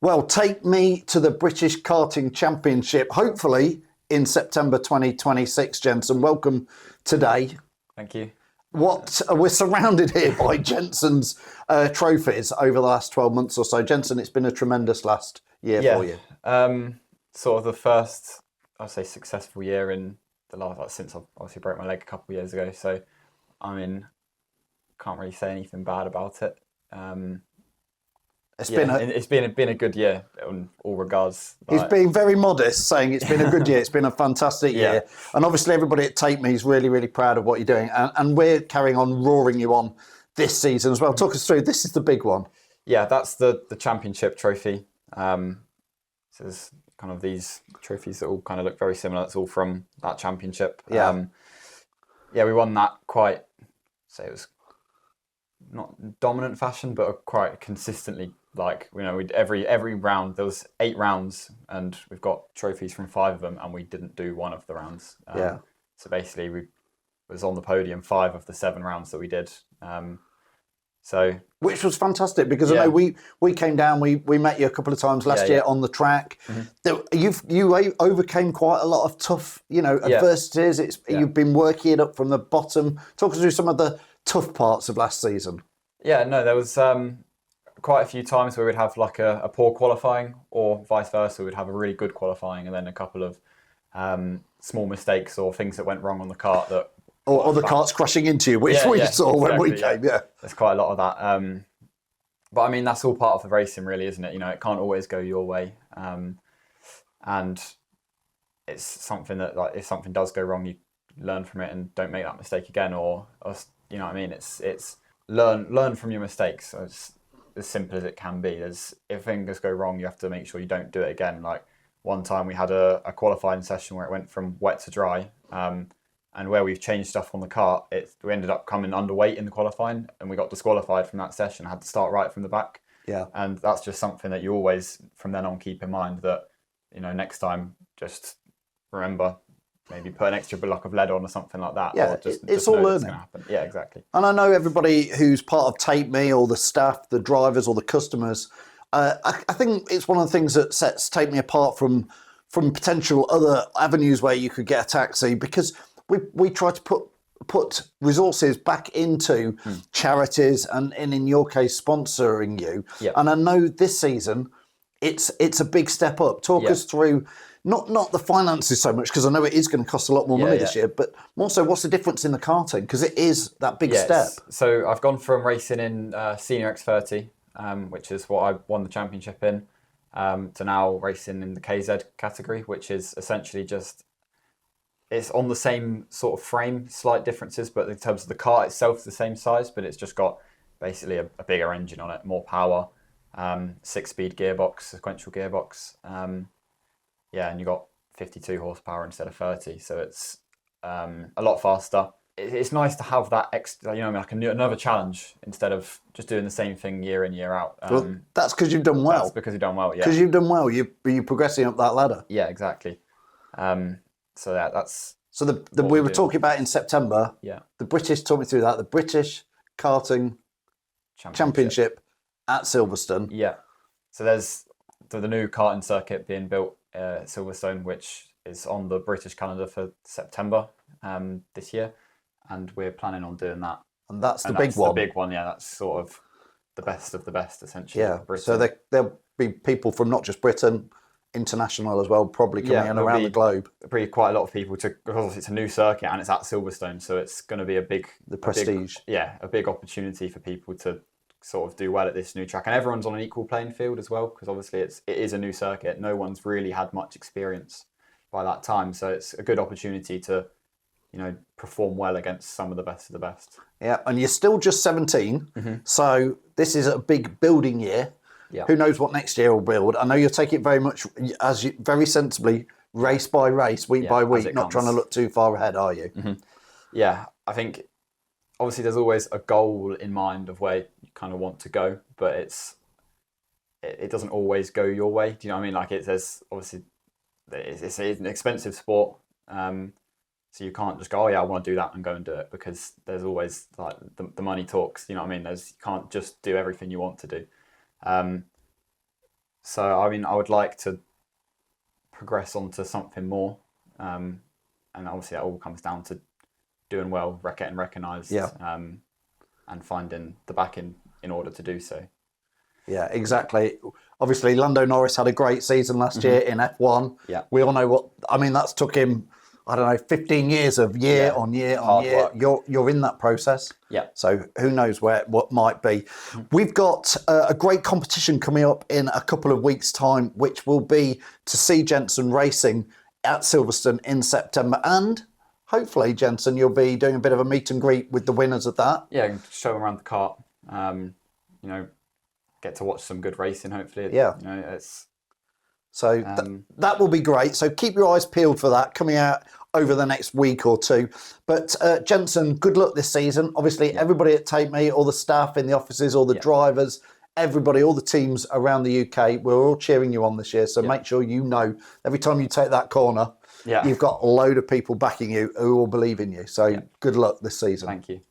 Well, take me to the British Karting Championship, hopefully in September 2026, Jensen. Welcome today. Thank you. We're surrounded here by Jensen's trophies over the last 12 months or so. Jensen, it's been a tremendous last year for you. Sort of the first, I'd say, successful year in the last, since I obviously broke my leg a couple of years ago. So, I mean, can't really say anything bad about it. It's been a good year in all regards. He's being very modest, saying it's been a good year. It's been a fantastic year, and obviously everybody at Take Me is really, really proud of what you're doing, and we're carrying on roaring you on this season as well. Talk us through. This is the big one. Yeah, that's the championship trophy. So there's kind of these trophies that all kind of look very similar. It's all from that championship. Yeah, we won that quite. Say it was not dominant fashion, but quite consistently. Like, you know, every round, there was 8 rounds, and we've got trophies from 5 of them, and we didn't do one of the rounds. So basically, we was on the podium 5 of the 7 rounds that we did. Which was fantastic, because I know we came down, we met you a couple of times last year on the track. Mm-hmm. You overcame quite a lot of tough, adversities. You've been working it up from the bottom. Talk us through some of the tough parts of last season. Yeah, no, there was quite a few times where we'd have like a poor qualifying, or vice versa. We'd have a really good qualifying and then a couple of small mistakes or things that went wrong on the kart that. Or other carts crashing into you, which we saw when we came. Yeah, there's quite a lot of that. But I mean, that's all part of the racing, really, isn't it? You know, it can't always go your way, and it's something that, like, if something does go wrong, you learn from it and don't make that mistake again, or you know what I mean? It's learn from your mistakes. So it's as simple as it can be. If things go wrong, you have to make sure you don't do it again. Like, one time we had a qualifying session where it went from wet to dry. And where we've changed stuff on the kart, we ended up coming underweight in the qualifying, and we got disqualified from that session. Had to start right from the back. Yeah. And that's just something that you always, from then on, keep in mind, that, you know, next time, just remember, maybe put an extra block of lead on or something like that. Yeah, it's all learning. Happen. Yeah, exactly. And I know everybody who's part of Take Me, or the staff, the drivers, or the customers, I think it's one of the things that sets Take Me apart from potential other avenues where you could get a taxi, because we try to put resources back into charities and in your case sponsoring you. Yep. And I know this season it's a big step up. Talk us through not the finances so much, because I know it is going to cost a lot more money this year, but more so, what's the difference in the karting, because it is that big step. So I've gone from racing in Senior X30, which is what I won the championship in, to now racing in the KZ category, which is essentially just, it's on the same sort of frame, slight differences, but in terms of the car itself, it's the same size, but it's just got basically a bigger engine on it, more power, 6-speed gearbox, sequential gearbox. And you got 52 horsepower instead of 30, so it's a lot faster. It's nice to have that extra, like another challenge instead of just doing the same thing year in, year out. Well, that's because you've done well. That's because you've done well, yeah. Because you've done well, you're progressing up that ladder. Yeah, exactly. So that's... So we were talking about in September. Yeah. The British, talk me through that. The British Karting Championship at Silverstone. Yeah. So there's the new karting circuit being built at Silverstone, which is on the British calendar for September this year, and we're planning on doing that. And that's the big one. The big one, yeah. That's sort of the best of the best, essentially. Yeah. So there'll be people from not just Britain, international as well, probably coming in around the globe. Quite a lot of people because it's a new circuit and it's at Silverstone, so it's going to be the prestige. A big opportunity for people to sort of do well at this new track, and everyone's on an equal playing field as well, because obviously it is a new circuit. No one's really had much experience by that time, so it's a good opportunity to, perform well against some of the best of the best. Yeah, and you're still just 17, so this is a big building year. Yeah. Who knows what next year will build? I know you'll take it very much very sensibly, race by race, week by week, not trying to look too far ahead, are you? Mm-hmm. Yeah, I think obviously there's always a goal in mind of where you kind of want to go, but it doesn't always go your way. Do you know what I mean? Like, it's an expensive sport, so you can't just go, oh yeah, I want to do that and go and do it, because there's always like the money talks. You know what I mean? You can't just do everything you want to do. So I mean, I would like to progress on to something more, and obviously that all comes down to doing well, getting recognised, and finding the backing in order to do so. Yeah, exactly. Obviously, Lando Norris had a great season last year in F1. Yeah. We all know that's took him, I don't know, 15 years of year on year on Hard year. work. You're in that process. Yeah. So who knows what might be. We've got a great competition coming up in a couple of weeks' time, which will be to see Jensen racing at Silverstone in September. And hopefully, Jensen, you'll be doing a bit of a meet and greet with the winners of that. Yeah, and show them around the kart. Get to watch some good racing. Hopefully, Yeah. It's so that will be great. So keep your eyes peeled for that coming out over the next week or two. But Jensen, good luck this season. Obviously, everybody at Take Me, all the staff in the offices, all the drivers, everybody, all the teams around the UK, we're all cheering you on this year. So make sure you know every time you take that corner, you've got a load of people backing you who will believe in you. So good luck this season. Thank you.